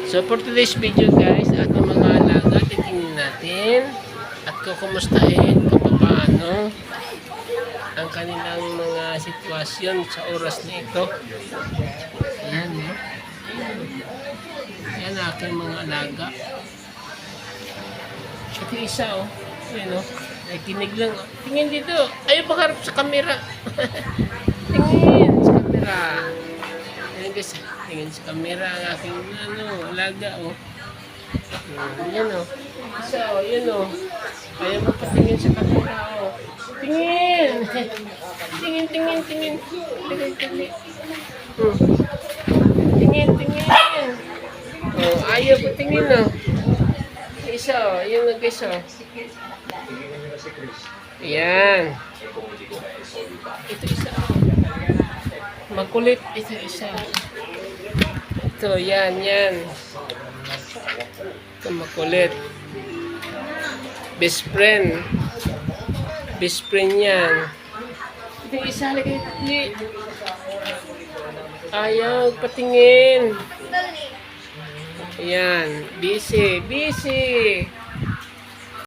So for today's video guys, ating mga alaga, titingnan natin at kukumustahin kung paano ang kanilang mga sitwasyon sa oras na ito. Ayan, no? Ayan aking mga alaga. Ito isa, oh. Ayan, oh. Ay, kinig lang, oh. Tingin dito. Ayaw makarap sa kamera. Tingin sa kamera. Ayan guys, tingin sa kamera ang aking alaga, oh. Ayan, oh. Isa, oh. Ayan, oh. Ayaw mo patingin sa kamera, oh. Tingin! Tingin. Tingin. Tingin. Oh, ayaw po tingin, oh. Isa, oh. Ayan na guys, oh. Ayan. Ito isa. Makulit. Ito isa. Ito, yan. Ito makulit. Best friend yan. Ito isa lagi. Ayaw patingin. Ayan. Busy.